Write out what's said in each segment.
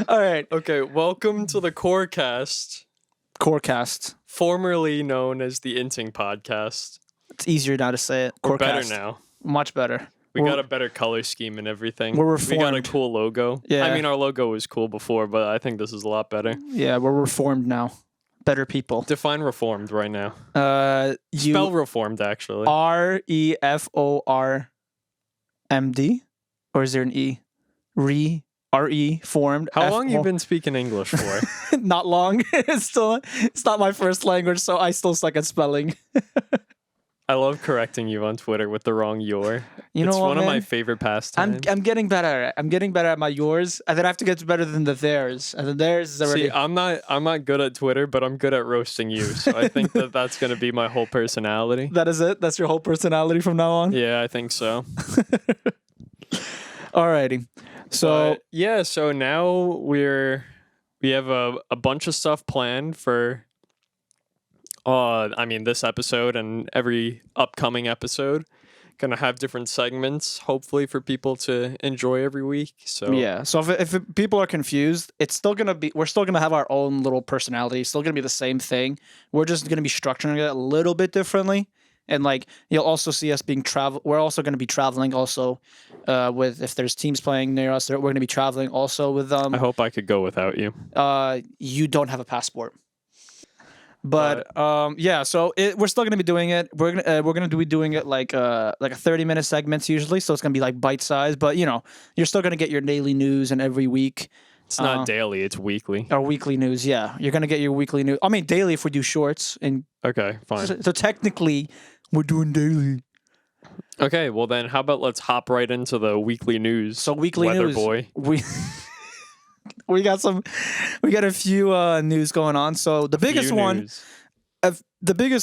All right. Okay, welcome to the QORcast, QORcast. formerly known as the Inting Podcast. It's easier now to say it. We're better QORcast. now. Much better. We got a better color scheme and everything. We're We got a reformed. cool logo. Yeah. I mean, our logo was cool before, but I think this is a lot better. Yeah, we're reformed now. Better people. Define reformed right now. You Spell reformed, actually. REFORMD? Or is there an E? Formed. How long you been speaking English for? Not long. It's not my first language, so I still suck at spelling. I love correcting you on Twitter with the wrong your. You know it's what, one of man? my favorite pastimes. I'm getting better at it. I'm getting better at my yours, and then I have to get better than the theirs. And then theirs is already. See, I'm not good at Twitter, but I'm good at roasting you. So I think that's gonna be my whole personality. That is it. That's your whole personality from now on. Yeah, I think so. Alrighty. So But, yeah, so now we have a bunch of stuff planned for this episode and every upcoming episode. Gonna have different segments, hopefully, for people to enjoy every week. So yeah. So if people are confused, it's still gonna be. We're still gonna have our own little personality. It's still gonna be the same thing. We're just gonna be structuring it a little bit differently. And like you'll also see us being travel. We're also going to be traveling also, with if there's teams playing near us. We're going to be traveling also with them. I hope I could go without you. You don't have a passport, but yeah. So we're still going to be doing it. We're gonna be doing it like a 30-minute segments usually. So it's going to be like bite size. But you're still going to get your daily news and every week. It's not daily; it's weekly. Our weekly news, yeah. You're going to get your weekly news. I mean, daily if we do shorts. And Okay, fine. so technically. We're doing daily. Okay, well then, how about let's hop right into the weekly news? So weekly Weather news. boy. We got a few news going on. So the biggest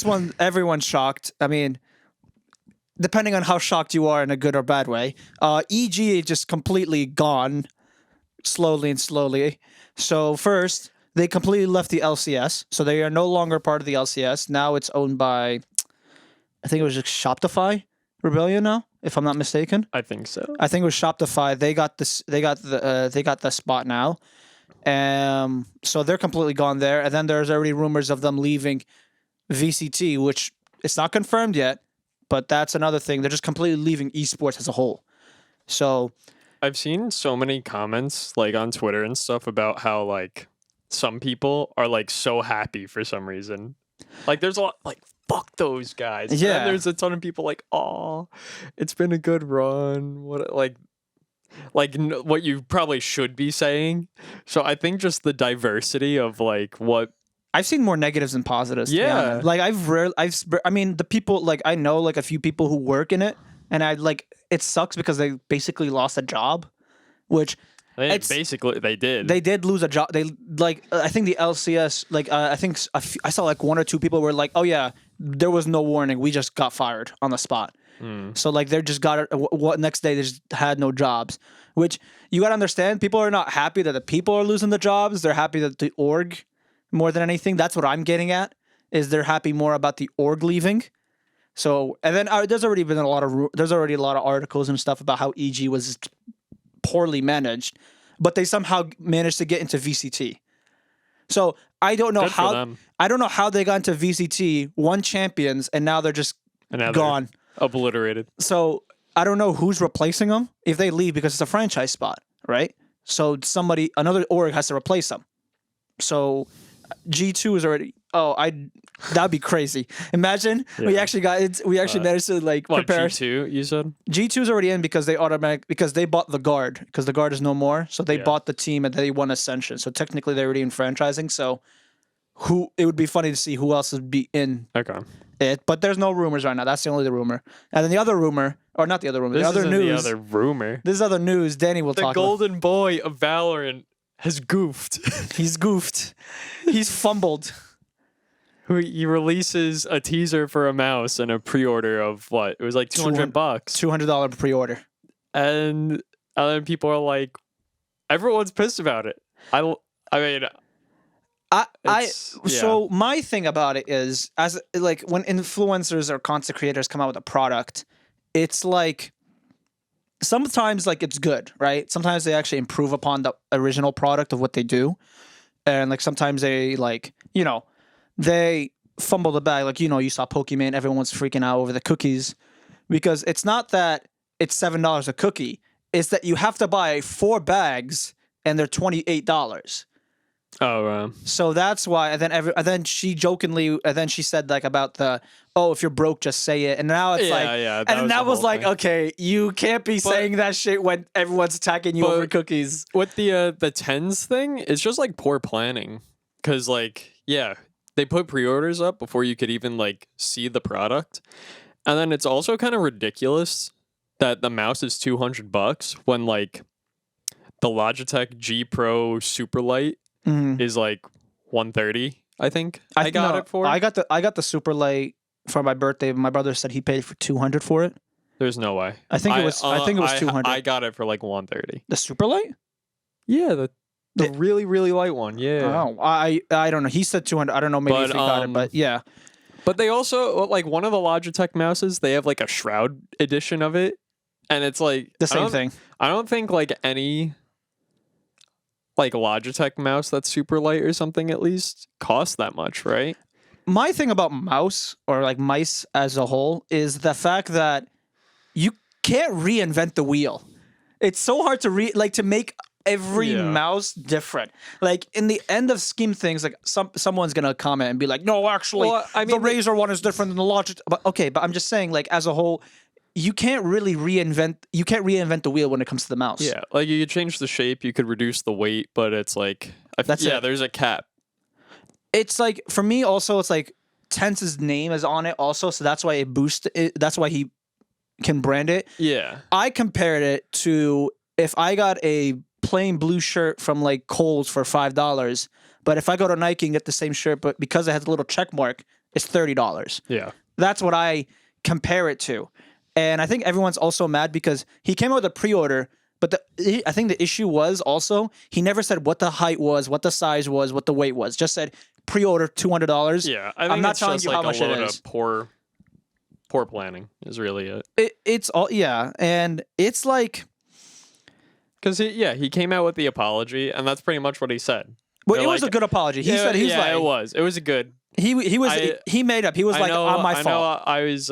one, everyone's shocked. I mean, depending on how shocked you are in a good or bad way. EG is just completely gone, slowly. So first, they completely left the LCS. So they are no longer part of the LCS. Now it's owned by, I think it was just Shopify Rebellion now, if I'm not mistaken. I think so. I think it was Shopify. They got the spot now. So they're completely gone there. And then there's already rumors of them leaving VCT, which it's not confirmed yet, but that's another thing. They're just completely leaving esports as a whole. So I've seen so many comments like on Twitter and stuff about how like some people are like so happy for some reason. Like there's a lot like fuck those guys. Yeah. And there's a ton of people like, oh, it's been a good run. What what you probably should be saying. So I think just the diversity of like what I've seen more negatives than positives. to be Yeah. honest. Like I mean, the people, like I know like a few people who work in it, and it sucks because they basically lost a job, which they it's- basically they did. they did lose a job. They I think the LCS, I think I saw like one or two people were like, oh yeah, there was no warning. We just got fired on the spot. So like they just got it. What next day they just had no jobs, which you got to understand. People are not happy that the people are losing the jobs. They're happy that the org more than anything. That's what I'm getting at. Is they're happy more about the org leaving. So and then there's already a lot of articles and stuff about how EG was poorly managed, but they somehow managed to get into VCT. So I don't know Good for them. how they got into VCT, won champions, and now they're just And now they're gone. obliterated. So I don't know who's replacing them if they leave because it's a franchise spot, right? So another org has to replace them. So G2 is already. That'd be crazy. Imagine we Yeah. actually managed to like What, prepare. G2, you said? G2 is already in because they bought the guard because the guard is no more. So they Yeah. bought the team and they won Ascension. So technically they're already in franchising. So it would be funny to see who else would be in Okay. it. But there's no rumors right now. That's the only rumor. And then the other rumor, or not the other rumor, This the other isn't news. the other rumor. This is other news. Danny will The talk golden boy of Valorant has goofed. about. He's goofed. He's fumbled. He releases a teaser for a mouse and a pre-order of what? It was like $200. $200 pre-order. And then people are like, everyone's pissed about it. I mean, So my thing about it is, as like when influencers or content creators come out with a product, it's like sometimes like it's good, right? Sometimes they actually improve upon the original product of what they do, and like sometimes they like they fumble the bag. Like you saw Pokemon, everyone was freaking out over the cookies because it's not that it's $7 a cookie; it's that you have to buy 4 bags and they're $28. Oh, so that's why. And then she jokingly, and then she said like about if you're broke, just say it. And now it's that was like, okay, you can't be saying that shit when everyone's attacking you over cookies. With the Tenz thing, it's just like poor planning, because like they put pre-orders up before you could even like see the product, and then it's also kind of ridiculous that the mouse is $200 when like the Logitech G Pro Superlight is like $130. I think I got it for. I got the Superlight for my birthday. My brother said he paid for $200 for it. There's no way. I think it was $200. I got it for like $130. The Superlight? Yeah, the really really light one. Yeah. Oh, I don't know. He said $200. I don't know. Maybe if he got it, but yeah. But they also like one of the Logitech mouses. They have like a Shroud edition of it, and it's like the same thing. I don't think like any like Logitech mouse that's super light or something at least costs that much, right? My thing about mouse or like mice as a whole is the fact that you can't reinvent the wheel. It's so hard to make every mouse different. Like in the end of scheme things, like someone's gonna comment and be like, "No, actually, the Razer one is different than the Logitech." But I'm just saying, like as a whole, you can't really reinvent. You can't reinvent the wheel when it comes to the mouse. Yeah, like you could change the shape, you could reduce the weight, but it's like there's a cap. It's like for me also, it's like Tenz's name is on it also, so that's why it boosts it. That's why he can brand it. Yeah, I compared it to if I got a plain blue shirt from like Kohl's for $5, but if I go to Nike and get the same shirt, but because it has a little check mark, it's $30. Yeah, that's what I compare it to. And I think everyone's also mad because he came out with a pre-order, but I think the issue was also he never said what the height was, what the size was, what the weight was. Just said pre-order $200. Yeah, I'm not telling you how much it is. Poor planning is really it. It's all and it's like because he came out with the apology, and that's pretty much what he said. Well, it was a good apology. He said he's like it was a good. He made up. He was like on my fault. I was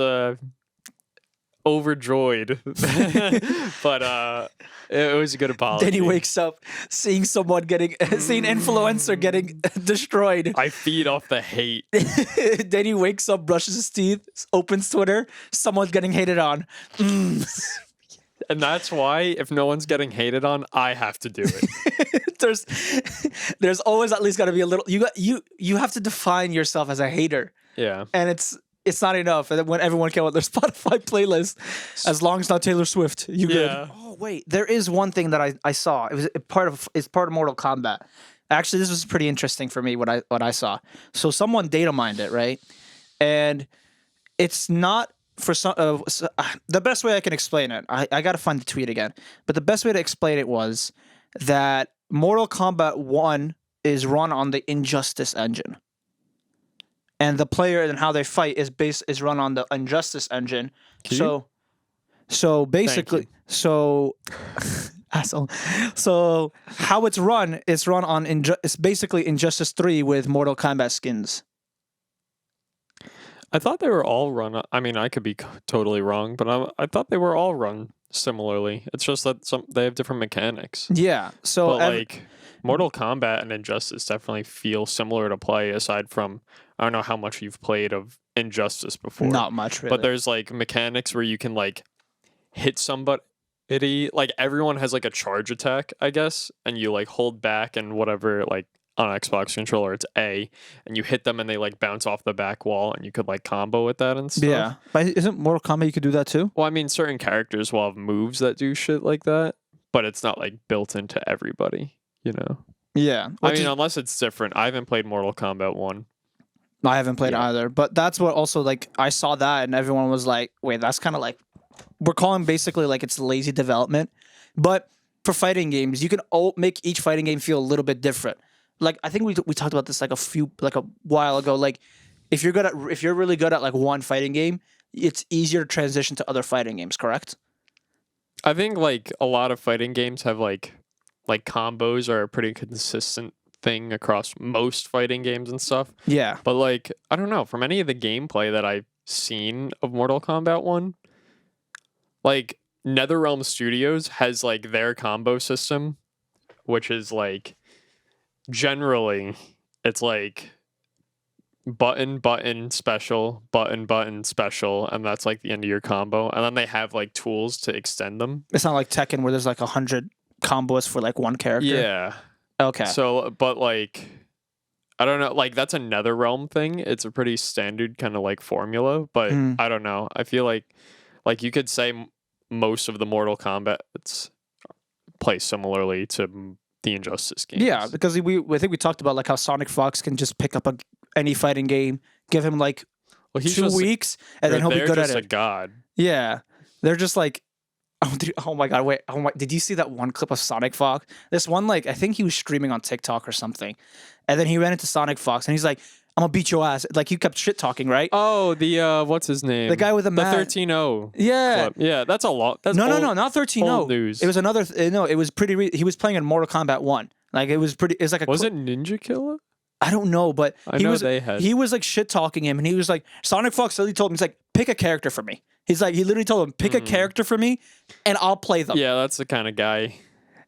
overjoyed, but it was a good apology. Then he wakes up seeing someone seeing influencer getting destroyed. I feed off the hate. Then he wakes up, brushes his teeth, opens Twitter, someone's getting hated on. And that's why if no one's getting hated on, I have to do it. There's always at least got to be a little. You have to define yourself as a hater. Yeah, and it's not enough. And when everyone came out their Spotify playlist, as long as not Taylor Swift, you good. Oh wait, there is one thing that I saw. It's part of Mortal Kombat. Actually, this was pretty interesting for me. What I saw. So someone data mined it, right? And it's not for some. The best way I can explain it, I got to find the tweet again. But the best way to explain it was that Mortal Kombat 1 is run on the Injustice engine. And the player and how they fight is run on the Injustice engine. So basically, asshole. So how it's run on it's basically Injustice 3 with Mortal Kombat skins. I thought they were all run. I mean, I could be totally wrong, but I thought they were all run similarly. It's just that they have different mechanics. Yeah. So like Mortal Kombat and Injustice definitely feel similar to play. Aside from I don't know how much you've played of Injustice before. Not much, really. But there's like mechanics where you can like hit somebody. Like everyone has like a charge attack, I guess, and you like hold back and whatever. Like on an Xbox controller, it's A, and you hit them and they like bounce off the back wall, and you could like combo with that and stuff. Yeah, but isn't Mortal Kombat you could do that too? Well, I mean, certain characters will have moves that do shit like that, but it's not like built into everybody, you know? Yeah. I mean, unless it's different. I haven't played Mortal Kombat 1. I haven't played either, but that's what also like I saw that and everyone was like, wait, that's kind of like we're calling basically like it's lazy development, but for fighting games, you can make each fighting game feel a little bit different. like I think we talked about this like a while ago. Like if you're really good at like one fighting game, it's easier to transition to other fighting games. Correct? I think like a lot of fighting games have like combos are a pretty consistent thing across most fighting games and stuff. Yeah. But like I don't know, from any of the gameplay that I've seen of Mortal Kombat 1, like NetherRealm Studios has like their combo system, which is like generally it's like button special, button special, and that's like the end of your combo. And then they have like tools to extend them. It's not like Tekken where there's like 100 combos for like one character. Yeah. Okay. So, but like, I don't know, like that's a NetherRealm thing. It's a pretty standard kind of like formula, but I don't know. I feel like you could say most of the Mortal Kombat's play similarly to the Injustice games. Yeah, because I think we talked about like how Sonic Fox can just pick up any fighting game, give him like 2 weeks, and then he'll be good at it. They're just a god. Yeah, they're just like, oh my god, wait, did you see that one clip of Sonic Fox? This one, like, I think he was streaming on TikTok or something, and then he ran into Sonic Fox, and he's like, I'm gonna beat your ass. Like, you kept shit talking, right? Oh, the what's his name? The guy with the 13-0. Yeah, clip. Yeah, that's a lot. That's no, not 13-0. Old news. It was another. No, it was pretty. He was playing in Mortal Kombat 1. Like, it was pretty. It was like a. Was it Ninja Killer? I don't know, but he was like shit talking him, and he was like, Sonic Fox literally told him, he's like, pick a character for me. He literally told him, pick a character for me, and I'll play them. Yeah, that's the kind of guy.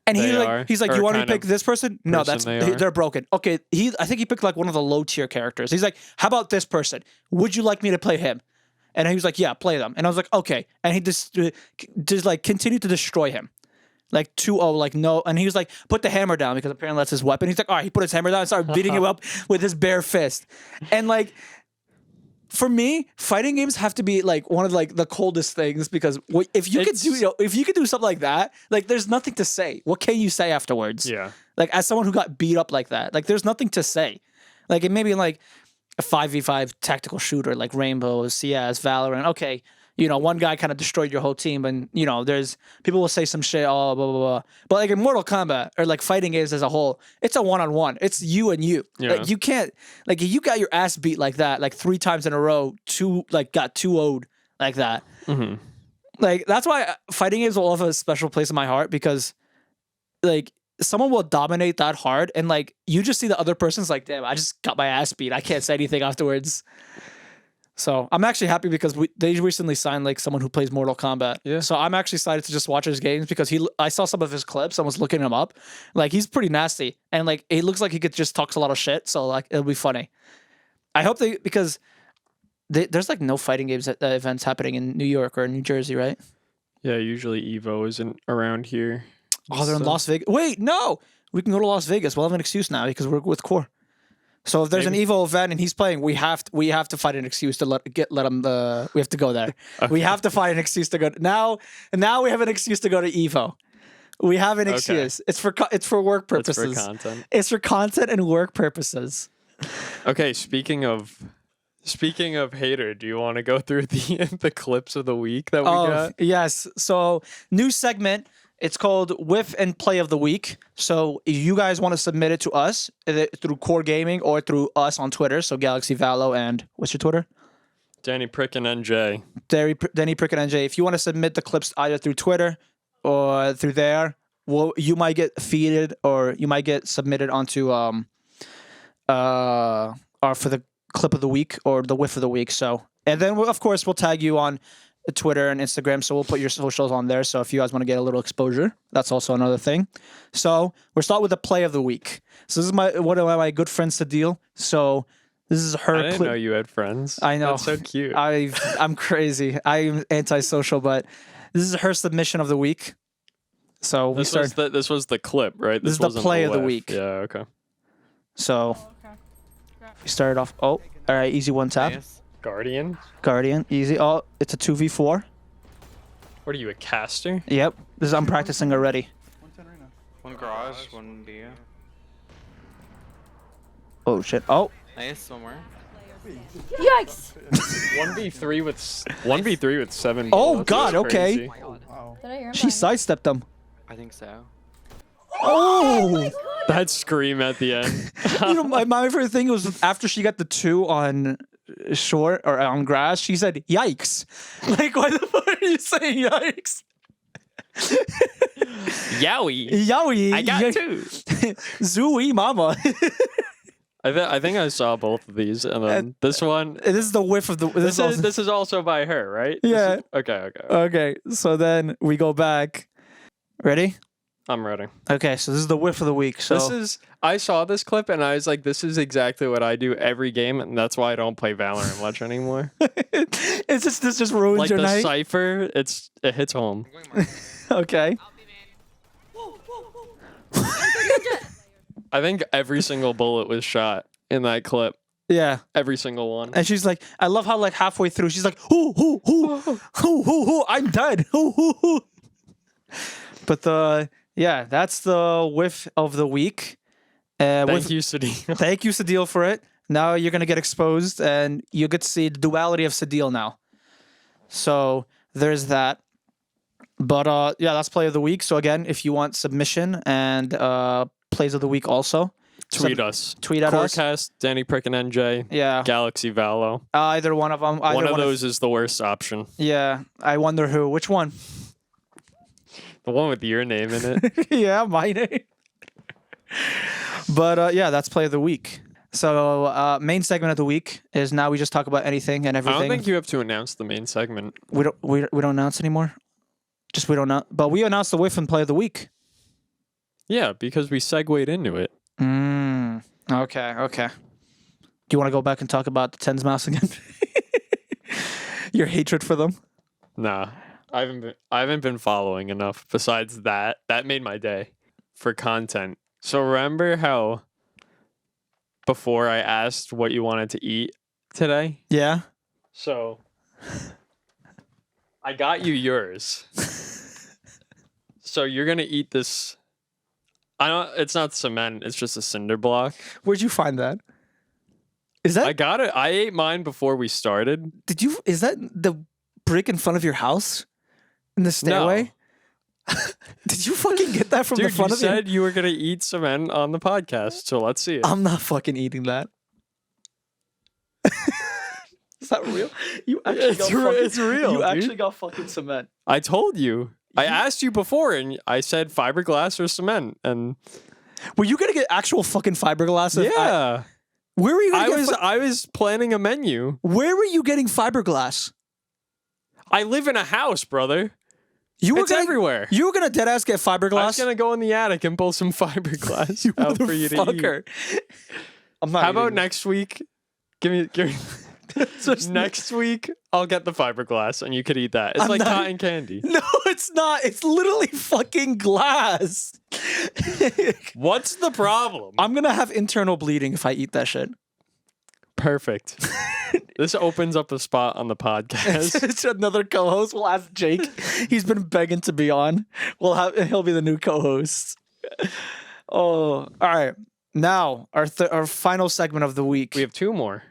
And he's like, you want me to pick this person? No, they're broken. Okay, I think he picked like one of the low tier characters. He's like, how about this person? Would you like me to play him? And he was like, yeah, play them. And I was like, okay. And he just like continued to destroy him. Like 2-0, like no. And he was like, put the hammer down, because apparently that's his weapon. He's like, all right, he put his hammer down and started beating him up with his bare fist. And like, for me, fighting games have to be like one of like the coldest things, because if you could do something like that, like there's nothing to say. What can you say afterwards? Yeah. Like, as someone who got beat up like that, like there's nothing to say. Like, it may be like a 5v5 tactical shooter like Rainbow, CS, Valorant. Okay, one guy kind of destroyed your whole team, and there's people will say some shit, oh, blah blah blah. But like in Mortal Kombat or like fighting games as a whole, it's a one-on-one. It's you and you. Yeah. Like, you can't, like, if you got your ass beat like that, like 3 times in a row, got 2-0'd like that. Mm-hmm. Like, that's why fighting games will have a special place in my heart, because like someone will dominate that hard, and like you just see the other person's like, damn, I just got my ass beat. I can't say anything afterwards. So I'm actually happy because they recently signed like someone who plays Mortal Kombat. Yeah. So I'm actually excited to just watch his games, because I saw some of his clips. I was looking him up. Like, he's pretty nasty, and like he looks like he could just talks a lot of shit. So like it'll be funny. I hope because there's like no fighting games events happening in New York or New Jersey, right? Yeah, usually Evo isn't around here. Oh, they're in Las Vegas. Wait, no, we can go to Las Vegas. We'll have an excuse now because we're with Core. So if there's an Evo event and he's playing, we have to find an excuse to let him. We have to go there. Okay. We have to find an excuse to go now. And now we have an excuse to go to Evo. We have an excuse. It's for work purposes. It's for content. It's for content and work purposes. Okay, speaking of hater, do you want to go through the clips of the week that we got? Yes. So, new segment. It's called Whiff and Play of the Week. So if you guys want to submit it to us through QOR Gaming or through us on Twitter, so Galaxy Valo and what's your Twitter? Danny Prickin NJ. Danny Prickin NJ. If you want to submit the clips either through Twitter or through there, well, you might get feeded or you might get submitted onto for the clip of the week or the whiff of the week. So, and then of course we'll tag you on Twitter and Instagram, so we'll put your socials on there. So if you guys want to get a little exposure, that's also another thing. So we'll start with the play of the week. So this is one of my good friends to deal. So this is her. I didn't know you had friends. I know. That's so cute. I'm crazy. I'm antisocial, but this is her submission of the week. So this was the clip, right? This is the play of the week. Yeah. Okay. So we started off. Oh, all right. Easy one tap. Nice. Guardian, easy. Oh, it's a 2v4. What are you, a caster? Yep. I'm practicing already. One garage, one B. Oh shit. Oh. Nice, somewhere. Yikes! 1v3 with 7 Oh bullets. god, okay. Did I hear him? She sidestepped them. I think so. Oh! That scream at the end. You know, my favorite thing was after she got the 2 on short or on grass, she said, "Yikes!" Like, why the fuck are you saying yikes? Yowie. Yowie, I got 2. Zooey mama. I think I saw both of these, and then this one. This is the whiff of the. This is also by her, right? Yeah. Okay. Okay, so then we go back. Ready? I'm ready. Okay, so this is the whiff of the week. So I saw this clip and I was like, this is exactly what I do every game, and that's why I don't play Valorant much anymore. this just ruins Like your the night. cipher, it hits home. Okay. I think every single bullet was shot in that clip. Yeah. Every single one. And she's like, I love how like halfway through she's like, I'm dead. But yeah, that's the whiff of the week. Thank you, Sadil. Thank you, Sadil, for it. Now you're gonna get exposed, and you get to see the duality of Sadil now. So there's that. But yeah, that's play of the week. So again, if you want submission and plays of the week, also Tweet us. Tweet at us. QORcast, Danny Prickin NJ, Yeah, Galaxy Valo. either one of them. One of those is the worst option. Yeah, I wonder who. Which one? The one with your name in it. Yeah, my name. But yeah, that's play of the week. So main segment of the week is now we just talk about anything and I everything. don't think you have to announce the main segment. we don't announce anymore. Just we don't know, but we announced the whiff and play of the week. Yeah, because we segued into it. Okay. Do you want to go back and talk about the Tenz mouse again? Your hatred for them. Nah, I haven't been following enough. Besides that made my day for content. So remember how before I asked what you wanted to eat today? Yeah. So I got you yours. So you're gonna eat this. It's not cement. It's just a cinder block. Where'd you find that? Is that? I got it. I ate mine before we started. Did you? Is that the brick in front of your house? In the stairway? No. Did you fucking get that from Dude, the front you of said you were gonna eat cement on the podcast, so let's see it. I'm not fucking eating that. Is that real? You actually It's real. You dude. actually got fucking cement. I told you. I asked you before, and I said fiberglass or cement, and Were you gonna get actual fucking fiberglass? yeah, Where were you? Gonna I was planning a menu. Where were you getting fiberglass? I live in a house, brother. You were It's gonna, everywhere. You were gonna dead ass get I was fiberglass. gonna go in the attic and pull some fiberglass You out for you to eat. motherfucker. I'm not. How about eating next week? Give me Just- next week. I'll get the fiberglass, and you could eat that. It's I'm like not- cotton candy. No, it's not. It's literally fucking glass. What's the problem? I'm gonna have internal bleeding if I eat that shit. Perfect. This opens up a spot on the podcast. It's another co-host. We'll ask Jake. He's been begging to be on. He'll be the new co-host. Oh, all right. Now our final segment of the week. We have 2 more.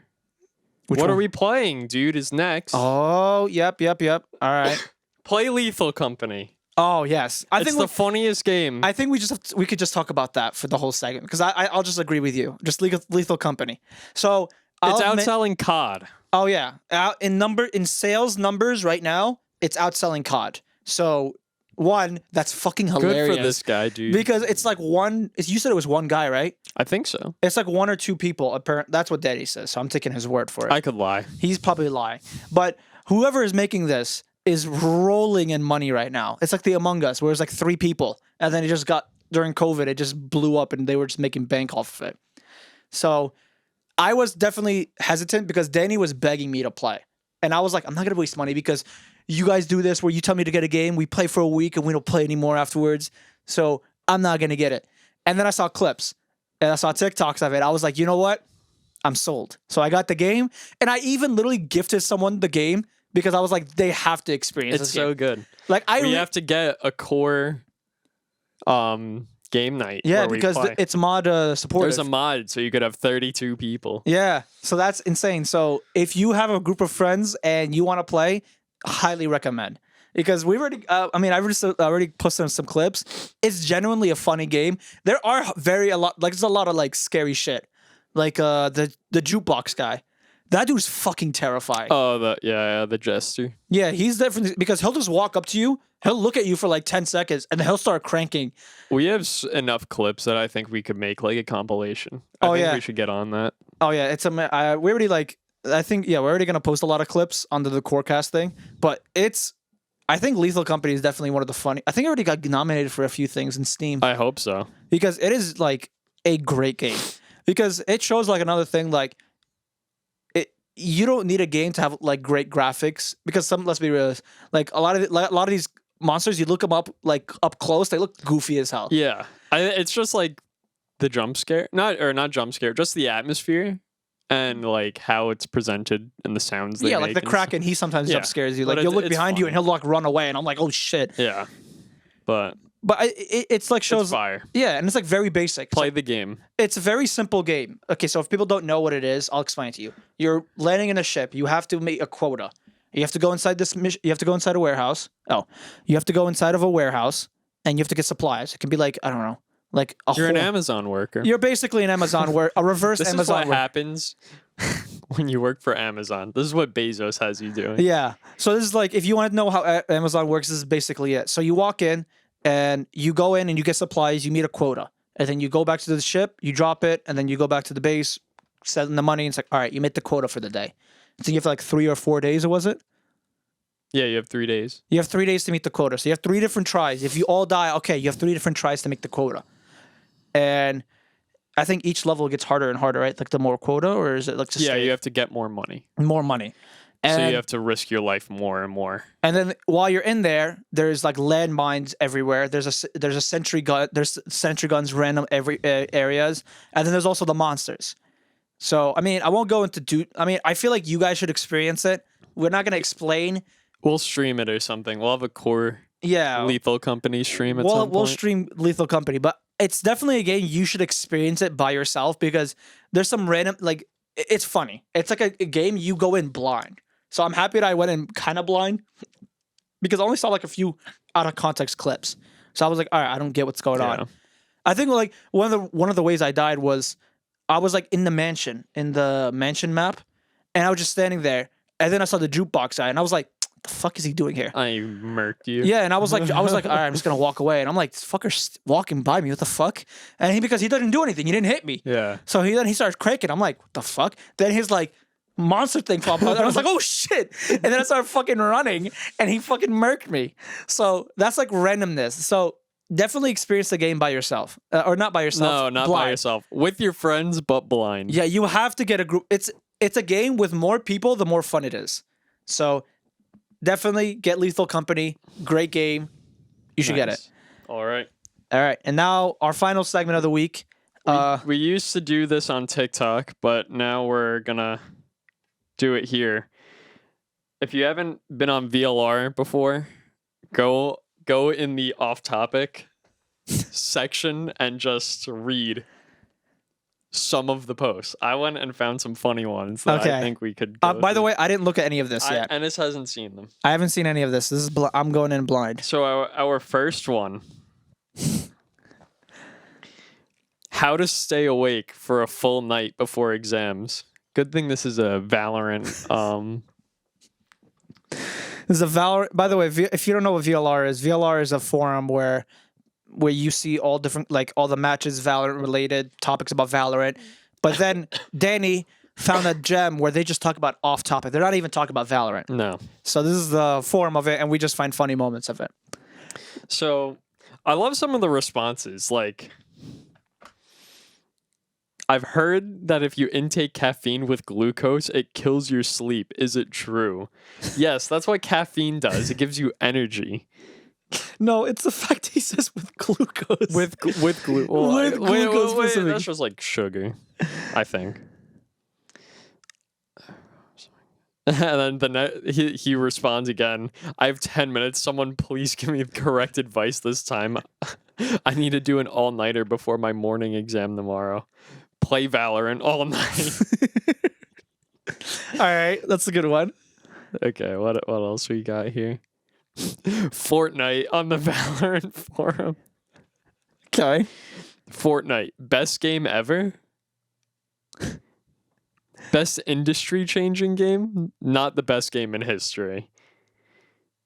Which What one? are we playing? Dude is next. Oh, yep. All right. Play Lethal Company. Oh, yes. I It's think the funniest game. I think we could just talk about that for the whole segment because I'll just agree with you. Just Lethal Company. So It's I'll admit- outselling COD. Oh yeah, in sales numbers right now, it's outselling COD. So one, that's fucking hilarious. Good for this guy, dude. Because it's like you said it was one guy, right? I think so. It's like 1 or 2 people. Apparently, that's what Daddy says. So I'm taking his word for it. I could lie. He's probably lying. But whoever is making this is rolling in money right now. It's like the Among Us, where it's like 3 people, and then it just got during COVID, it just blew up, and they were just making bank off of it. So I was definitely hesitant because Danny was begging me to play. And I was like, I'm not going to waste money because you guys do this where you tell me to get a game, we play for a week, and we don't play anymore afterwards. So I'm not going to get it. And then I saw clips, and I saw TikToks of it. I was like, you know what? I'm sold. So I got the game, and I even literally gifted someone the game because I was like, they have to experience It's this so game. good. Like We have to get a core game night. yeah, where we because play. it's mod supportive. There's a mod, so you could have 32 people. Yeah, so that's insane. So if you have a group of friends and you want to play, highly recommend. because we already. I mean, I already posted some clips. It's genuinely a funny game. There are there's a lot of like scary shit, like the jukebox guy. That dude's fucking terrifying. Oh, the jester. Yeah, he's definitely because he'll just walk up to you, he'll look at you for like 10 seconds, and then he'll start cranking. We have enough clips that I think we could make like a compilation. I think we should get on that. Oh yeah, it's we already like. I think we're already gonna post a lot of clips under the QORcast thing, but I think Lethal Company is definitely one of the funny. I think it already got nominated for a few things in Steam. I hope so because it is like a great game because it shows like another thing like. You don't need a game to have like great graphics because let's be real, like a lot of these monsters you look them up like up close, they look goofy as hell. Yeah, it's just like the jump scare, not jump scare, just the atmosphere and like how it's presented and the sounds. They like the Kraken, he sometimes jump scares you. Like you'll look behind you and he'll like run away, and I'm like, oh shit. Yeah, but it's like shows it's fire. Yeah, and it's like very basic. Play the game. It's a very simple game. Okay, so if people don't know what it is, I'll explain it to you. You're landing in a ship. You have to make a quota. You have to go inside You have to go inside a warehouse. Oh, you have to go inside of a warehouse, and you have to get supplies. It can be like I don't know, like you're an Amazon worker. You're basically an Amazon a reverse this Amazon. This is what happens when you work for Amazon. This is what Bezos has you doing. Yeah. So this is like if you want to know how Amazon works, this is basically it. So you walk in. And you go in and you get supplies, you meet a quota. And then you go back to the ship, you drop it, and then you go back to the base, send the money, and it's like, all right, you met the quota for the day. So you have like 3 or 4 days, or was it? Yeah, you have 3 days. You have 3 days to meet the quota. So you have 3 different tries. If you all die, okay, you have 3 different tries to make the quota. And I think each level gets harder and harder, right? Like the more quota, or is it like just you have to get more money. More money. And, so you have to risk your life more and more. And then while you're in there, there's like landmines everywhere. There's a sentry gun. There's sentry guns random every areas, and then there's also the monsters. So I mean, I won't go into I mean, I feel like you guys should experience it. We're not gonna explain. We'll stream it or something. We'll have a core Lethal Company stream at some point. We'll stream Lethal Company, but it's definitely a game you should experience it by yourself because there's some random like it's funny. It's like a game you go in blind. So I'm happy that I went in kind of blind because I only saw like a few out of context clips. So I was like, all right, I don't get what's going on. I think like one of the ways I died was I was like in the mansion map, and I was just standing there, and then I saw the jukebox guy, and I was like, what the fuck is he doing here? I murked you. Yeah, and I was like, all right, I'm just gonna walk away, and I'm like, this fucker's walking by me, what the fuck? And because he didn't do anything, he didn't hit me. Yeah. So he starts cranking. I'm like, what the fuck? Then his like monster thing popped up, and I was like, oh shit. And then I started fucking running, and he fucking murked me. So that's like randomness. So definitely experience the game by yourself. Or not by yourself. No, not blind. by yourself. With your friends, but blind. Yeah, you have to get a group. It's a game with more people, the more fun it is. So definitely get Lethal Company. Great game. You should get it. All right. All right. And now our final segment of the week. We used to do this on TikTok, but now we're gonna do it here. If you haven't been on VLR before, go in the off-topic section and just read some of the posts. I went and found some funny ones that I think we could go by the way, I didn't look at any of this yet. Ennis hasn't seen them. I haven't seen any of this. This is I'm going in blind. So our first one. How to stay awake for a full night before exams. Good thing this is a Valorant. This is a Valorant. By the way, if you don't know what VLR is a forum where you see all different, like all the matches Valorant related, topics about Valorant. But then Danny found a gem where they just talk about off topic. They're not even talking about Valorant. No. So this is the forum of it, and we just find funny moments of it. So I love some of the responses. Like, I've heard that if you intake caffeine with glucose, it kills your sleep. Is it true? Yes, that's what caffeine does. It gives you energy. No, it's the fact he says with glucose. With glucose. Wait, that's just like sugar, I think. And then he responds again. I have 10 minutes. Someone please give me the correct advice this time. I need to do an all-nighter before my morning exam tomorrow. Play Valorant all night. All right, that's a good one. Okay, what else we got here? Fortnite on the Valorant forum. Okay. Fortnite, best game ever? Best industry-changing game? Not the best game in history.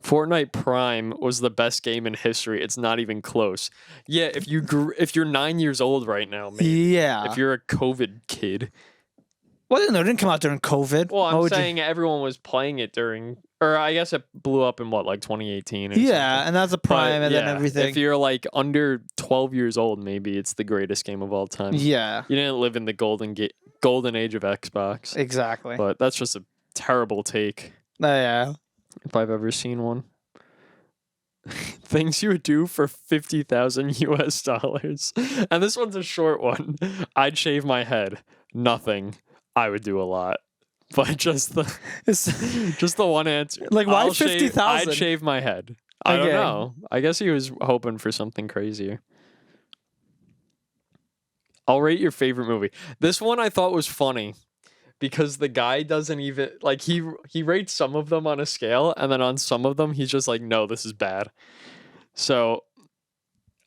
Fortnite Prime was the best game in history. It's not even close. Yeah, if you're 9 years old right now, maybe. Yeah. If you're a COVID kid. Well, no, it didn't come out during COVID. Well, Why I'm would you- saying everyone was playing it during, or I guess it blew up in what, like 2018 or Yeah, something. and that's a Prime, But, and then yeah, everything. If you're like under 12 years old, maybe it's the greatest game of all time. Yeah, You didn't live in the golden age of Xbox. exactly. But that's just a terrible take Yeah. if I've ever seen one. Things you would do for 50,000 US dollars. And this one's a short one. I'd shave my head. Nothing. I would do a lot. But just the one answer. Like, why I'll shave- 50,000? I'd shave my head. I don't Okay. know. I guess he was hoping for something crazier. I'll rate your favorite movie. This one I thought was funny because the guy doesn't even like he rates some of them on a scale, and then on some of them he's just like, no, this is bad. So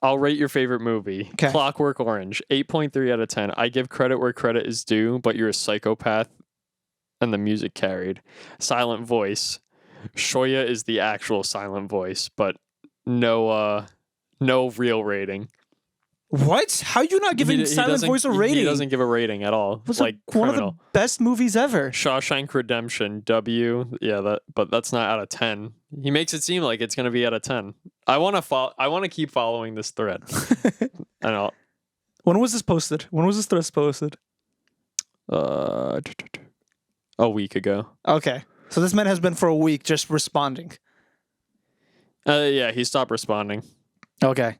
I'll rate your favorite movie. 'Kay. Clockwork Orange, 8.3 out of 10. I give credit where credit is due, but you're a psychopath, and the music carried. Silent Voice. Shoya is the actual silent voice, but no real rating. What? How are you not giving Silent doesn't- Voice a he rating? doesn't give a rating at all. It's like one of Criminal. the best movies ever. Shawshank Redemption, W. Yeah, but that's not out of 10. He makes it seem like it's going to be out of 10. I want to keep following this thread. And I'll When was this posted? When was this thread posted? a week ago. Okay. So this man has been for a week just responding. Yeah, he stopped responding. Okay.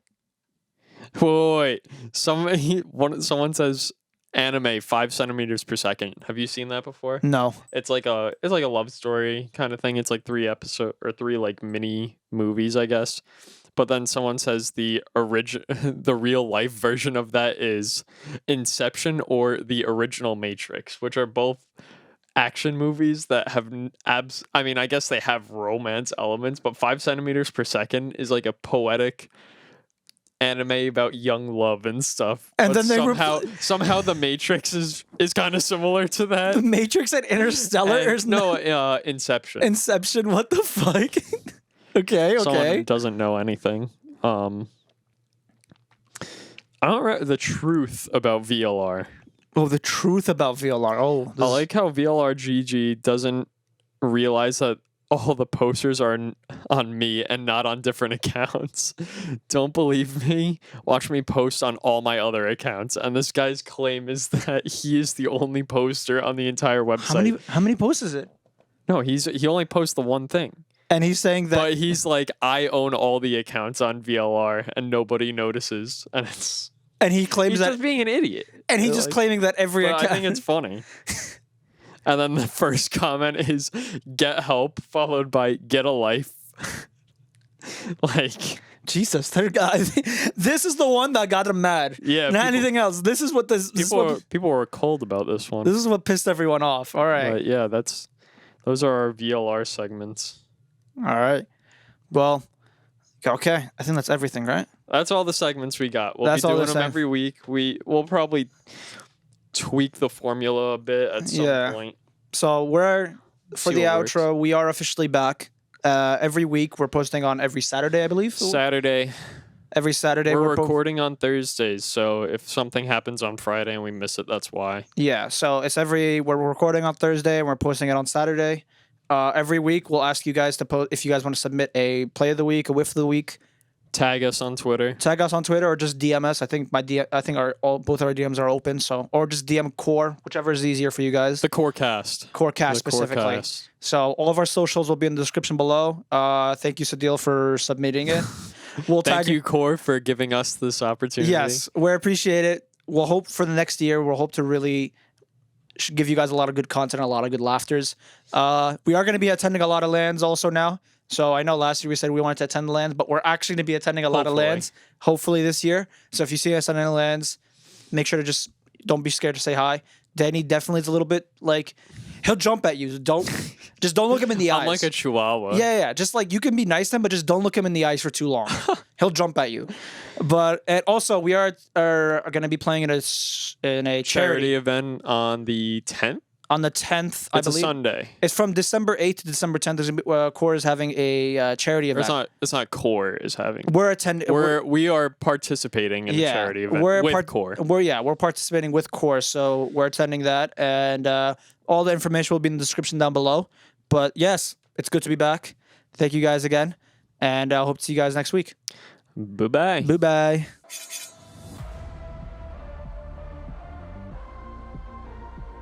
Wait. Someone says anime 5 centimeters per second. Have you seen that before? No. It's like a love story kind of thing. It's like 3 like mini movies, I guess. But then someone says the real life version of that is Inception or the original Matrix, which are both action movies that have I mean, I guess they have romance elements, but 5 centimeters per second is like a poetic anime about young love and stuff. And But then they somehow the Matrix is kind of similar to that. The Matrix and Interstellar And- is no, Inception. Inception. What the fuck? Okay. Someone doesn't know anything. I don't know the truth about VLR. Oh, the truth about VLR. Oh, I like how VLR GG doesn't realize that all the posters are on me and not on different accounts. Don't believe me? Watch me post on all my other accounts. And this guy's claim is that he is the only poster on the entire website. How many posts is it? No, he only posts the one thing. And he's saying that. But he's like, I own all the accounts on VLR and nobody notices. And and he claims he's that. just being an idiot. And he's just Like, claiming that every but account. I think it's funny. And then the first comment is get help, followed by get a life. Like, Jesus, this is the one that got him mad. Yeah, Not people- anything else. This is what people were cold about this one. This is what pissed everyone off. All right. But yeah, those are our VLR segments. All right. Well, okay. I think that's everything, right? That's all the segments we got. We'll That's be all doing the them seg- every week. We'll probably tweak the formula a bit at some point. So we're for See the what works. outro. We are officially back. Every week we're posting on every Saturday, I believe. Saturday. Every Saturday We're po- recording on Thursdays, so if something happens on Friday and we miss it, that's why. Yeah, so it's we're recording on Thursday and we're posting it on Saturday. Every week we'll ask you guys to post if you guys want to submit a play of the week, a whiff of the week. Tag us on Twitter. Tag us on Twitter or just DM us. I think both our DMs are open, so or just DM QOR, whichever is easier for you guys. The QORcast. QORcast The specifically. QORcast. So all of our socials will be in the description below. Thank you, Sadil, for submitting it. We'll Thank tag you, Core, for giving us this opportunity. Yes, we appreciate it. We'll hope for the next year. We'll hope to really give you guys a lot of good content, a lot of good laughters. We are going to be attending a lot of lands also now. So I know last year we said we wanted to attend the lands, but we're actually going to be attending a lot of Hopefully. lands, hopefully this year. So if you see us on any lands, make sure to just don't be scared to say hi. Danny definitely is a little bit like He'll jump at you. Just don't look him in the eyes. I'm like a chihuahua. Yeah. Just like you can be nice to him, but just don't look him in the eyes for too long. He'll jump at you. And also we are going to be playing in a Charity event on the 10th. On the 10th, I believe. It's a Sunday. It's from December 8th to December 10th. QOR is having a charity event. It's not QOR is having. We're attending. We are participating in a charity event with QOR. We're participating with QOR, so we're attending that, and all the information will be in the description down below. But yes, it's good to be back. Thank you guys again, and I hope to see you guys next week. Bye-bye. Bye-bye.